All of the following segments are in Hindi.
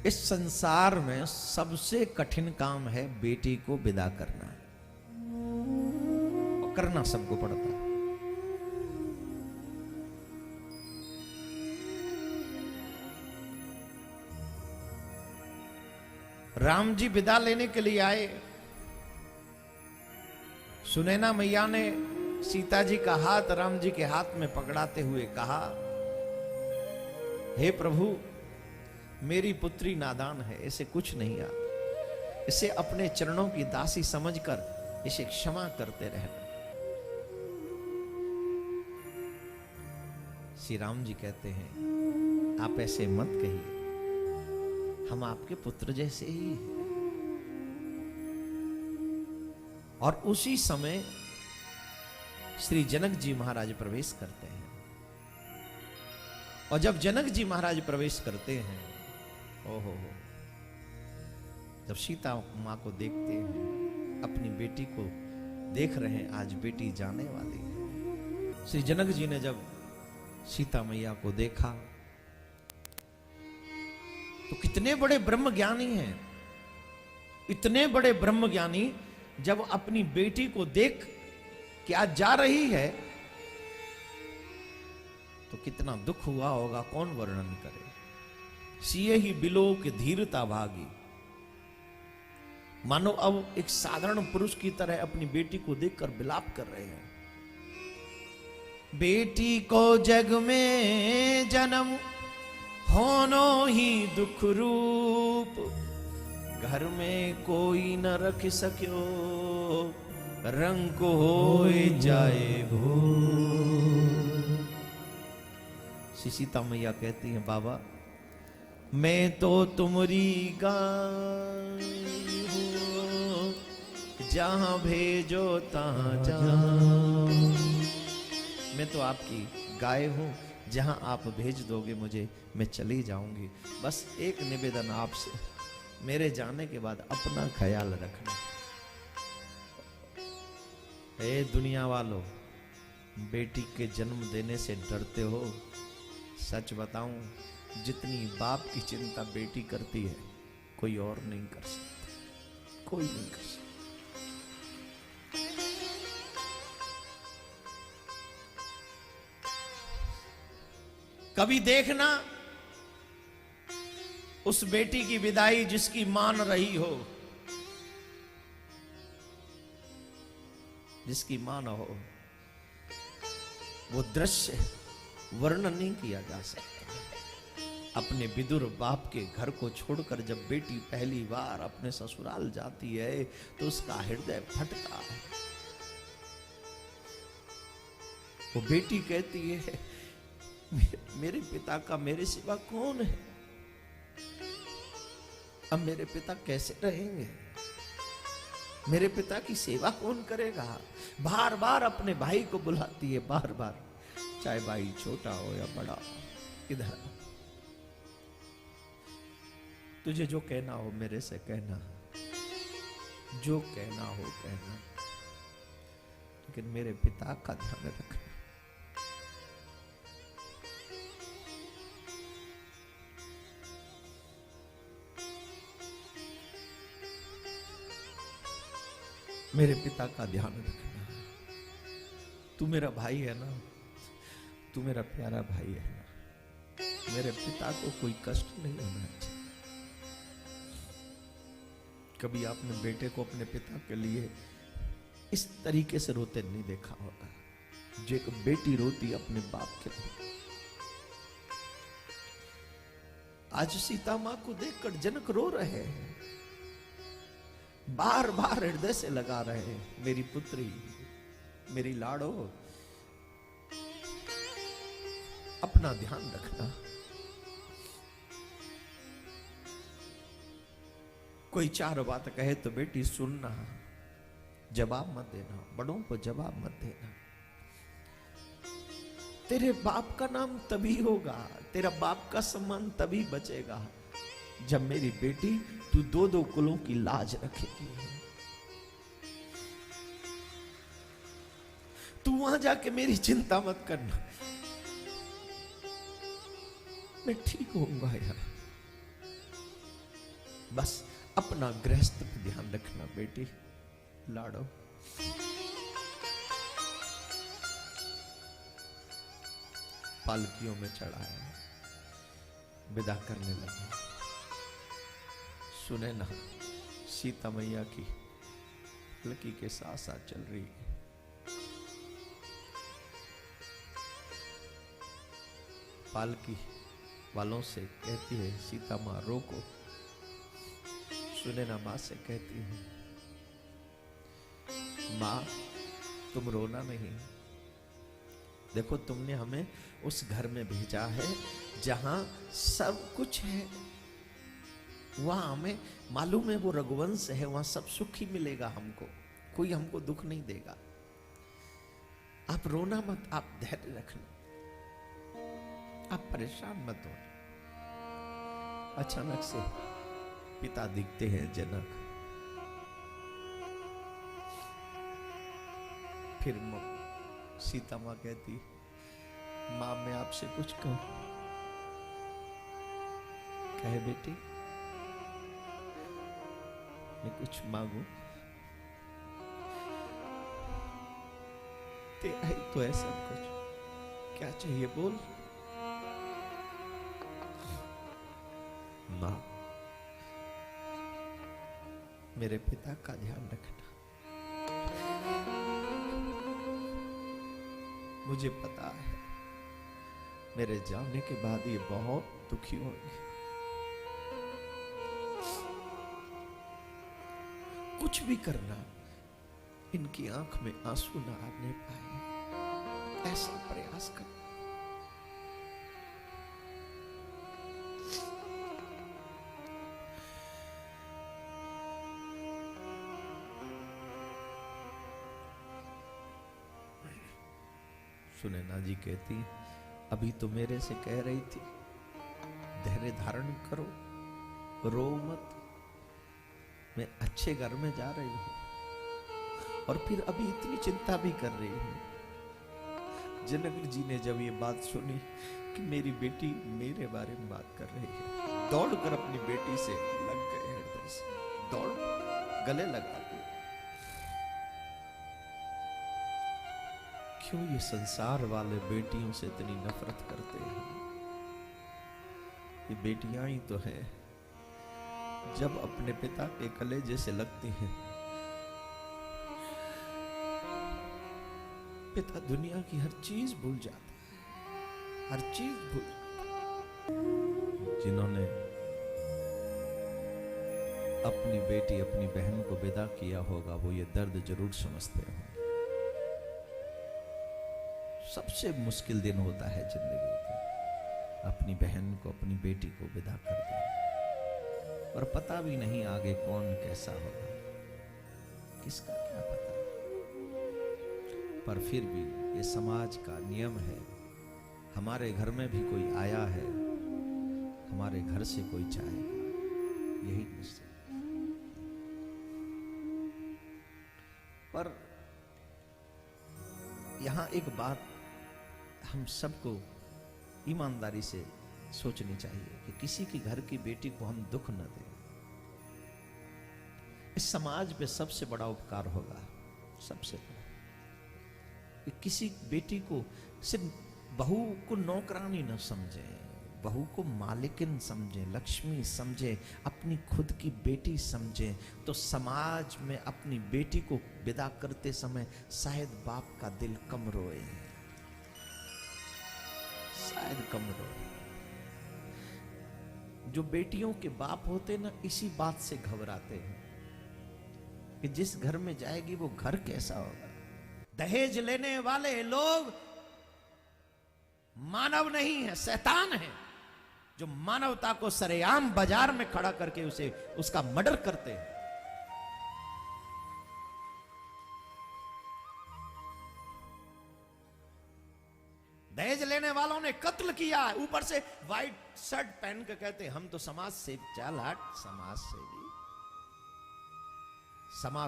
इस संसार में सबसे कठिन काम है बेटी को विदा करना, और करना सबको पड़ता है। राम जी विदा लेने के लिए आए। सुनैना मैया ने सीता जी का हाथ राम जी के हाथ में पकड़ाते हुए कहा, हे प्रभु, मेरी पुत्री नादान है, इसे कुछ नहीं आता, इसे अपने चरणों की दासी समझकर इसे क्षमा करते रहना। श्री राम जी कहते हैं, आप ऐसे मत कहिए, हम आपके पुत्र जैसे ही हैं। और उसी समय श्री जनक जी महाराज प्रवेश करते हैं। और जब जनक जी महाराज प्रवेश करते हैं, ओहो, जब सीता मां को देखते हैं, अपनी बेटी को देख रहे हैं, आज बेटी जाने वाली है। श्री जनक जी ने जब सीता मैया को देखा तो कितने बड़े ब्रह्म ज्ञानी हैं, इतने बड़े ब्रह्म ज्ञानी जब अपनी बेटी को देख कि आज जा रही है तो कितना दुख हुआ होगा, कौन वर्णन करे। सिए ही बिलो के धीरता भागी, मानो अब एक साधारण पुरुष की तरह अपनी बेटी को देखकर विलाप कर रहे हैं। बेटी को जग में जन्म होनो ही दुख रूप, घर में कोई न रख सक्यो, रंग को होए जाए भू। सीता मैया कहती है, बाबा मैं तो तुमरी गाय हूं, जहां भेजो तहां जाऊं। मैं तो आपकी गाय हूं, जहां आप भेज दोगे मुझे, मैं चली जाऊंगी। बस एक निवेदन आपसे, मेरे जाने के बाद अपना ख्याल रखना। ए दुनिया वालों, बेटी के जन्म देने से डरते हो? सच बताऊं, जितनी बाप की चिंता बेटी करती है, कोई और नहीं कर सकता, कोई नहीं कर सकता। कभी देखना उस बेटी की विदाई जिसकी मान रही हो, जिसकी मान हो, वो दृश्य वर्णन नहीं किया जा सकता। अपने विदुर बाप के घर को छोड़कर जब बेटी पहली बार अपने ससुराल जाती है तो उसका हृदय फटता है। वो बेटी कहती है, मेरे पिता का मेरे सिवा कौन है? अब मेरे पिता कैसे रहेंगे? मेरे पिता की सेवा कौन करेगा? बार बार अपने भाई को बुलाती है, बार बार, चाहे भाई छोटा हो या बड़ा, इधर तुझे जो कहना हो मेरे से कहना, जो कहना हो कहना, लेकिन मेरे पिता का ध्यान रखना। मेरे पिता का ध्यान रखना। तू मेरा भाई है ना, तू मेरा प्यारा भाई है ना, मेरे पिता को कोई कष्ट नहीं होना चाहिए। कभी आपने बेटे को अपने पिता के लिए इस तरीके से रोते नहीं देखा होगा, जो एक बेटी रोती अपने बाप के लिए। आज सीता मां को देखकर जनक रो रहे हैं, बार बार हृदय से लगा रहे हैं, मेरी पुत्री, मेरी लाड़ो, अपना ध्यान रखना। कोई चार बात कहे तो बेटी सुनना, जवाब मत देना, बड़ों को जवाब मत देना। तेरे बाप का नाम तभी होगा, तेरा बाप का सम्मान तभी बचेगा जब मेरी बेटी तू दो दो कुलों की लाज रखेगी। तू वहां जाके मेरी चिंता मत करना, मैं ठीक होऊंगा यार, बस अपना गृहस्थ पे ध्यान रखना बेटी। लाडो पालकियों में चढ़ाया, विदा करने लगे। सुने ना, सीता मैया की पालकी के साथ साथ चल रही है। पालकी वालों से कहती है, सीता मां रोको। सुने ना मां से कहती है, मां तुम रोना नहीं। देखो तुमने हमें उस घर में भेजा है जहां सब कुछ है, वहां हमें मालूम है वो रघुवंश है, वहां सब सुख ही मिलेगा हमको, कोई हमको दुख नहीं देगा। आप रोना मत, आप धैर्य रखना, आप परेशान मत हो। अचानक से पिता दिखते हैं जनक। फिर सीता मां कहती, मां मैं आपसे कुछ कहूं? कहे बेटी, मैं कुछ मांगू? तेरा ही तो है सब कुछ, क्या चाहिए बोल। मां मेरे पिता का ध्यान रखना। मुझे पता है मेरे जाने के बाद ये बहुत दुखी होंगे। कुछ भी करना, इनकी आंख में आंसू ना आने पाए, ऐसा प्रयास कर। सुनैना जी कहती, अभी तो मेरे से कह रही थी धैर्य धारण करो, रो मत, मैं अच्छे घर में जा रही हूं, और फिर अभी इतनी चिंता भी कर रही हूं। जनक जी ने जब ये बात सुनी कि मेरी बेटी मेरे बारे में बात कर रही है, दौड़कर अपनी बेटी से लग गए, हृदय से दौड़ गले लगा दिए। क्यों ये संसार वाले बेटियों से इतनी नफरत करते हैं? ये बेटियां ही तो हैं, जब अपने पिता के कलेजे से लगती हैं, पिता दुनिया की हर चीज भूल जाता है, हर चीज भूल जाता है। जिन्होंने अपनी बेटी, अपनी बहन को विदा किया होगा, वो ये दर्द जरूर समझते होंगे। सबसे मुश्किल दिन होता है जिंदगी का, अपनी बहन को, अपनी बेटी को विदा कर देना, और पता भी नहीं आगे कौन कैसा होगा, किसका क्या पता। पर फिर भी ये समाज का नियम है, हमारे घर में भी कोई आया है, हमारे घर से कोई जाएगा, यही निश्चय। पर यहां एक बात हम सबको ईमानदारी से सोचनी चाहिए कि किसी के घर की बेटी को हम दुख न दें। इस समाज पे सबसे बड़ा उपकार होगा, सबसे बड़ा, कि किसी बेटी को सिर्फ बहू को नौकरानी न समझे, बहू को मालिकिन समझे, लक्ष्मी समझे, अपनी खुद की बेटी समझे, तो समाज में अपनी बेटी को विदा करते समय शायद बाप का दिल कम रोए, शायद कम रोए। जो बेटियों के बाप होते ना, इसी बात से घबराते हैं कि जिस घर में जाएगी वो घर कैसा होगा। दहेज लेने वाले लोग मानव नहीं है, शैतान है, जो मानवता को सरेआम बाजार में खड़ा करके उसे उसका मर्डर करते हैं। दहेज लेने वालों ने कत्ल किया, ऊपर से व्हाइट शर्ट पहन के कहते हम तो समाज से, चल हट, समाज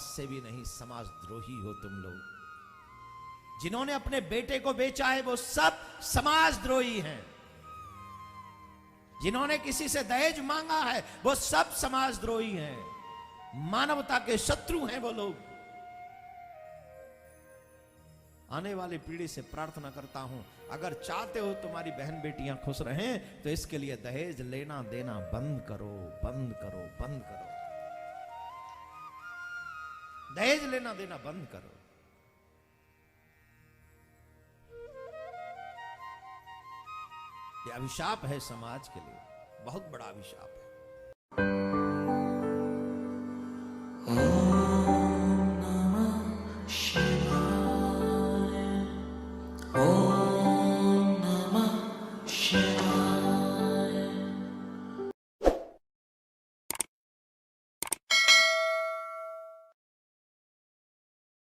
सेवी नहीं, समाजद्रोही हो तुम लोग। जिन्होंने अपने बेटे को बेचा है वो सब समाजद्रोही हैं। जिन्होंने किसी से दहेज मांगा है वो सब समाजद्रोही हैं, मानवता के शत्रु हैं वो लोग। आने वाली पीढ़ी से प्रार्थना करता हूं, अगर चाहते हो तुम्हारी बहन बेटियां खुश रहें तो इसके लिए दहेज लेना देना बंद करो, बंद करो, बंद करो। दहेज लेना देना बंद करो। ये अभिशाप है समाज के लिए, बहुत बड़ा अभिशाप है।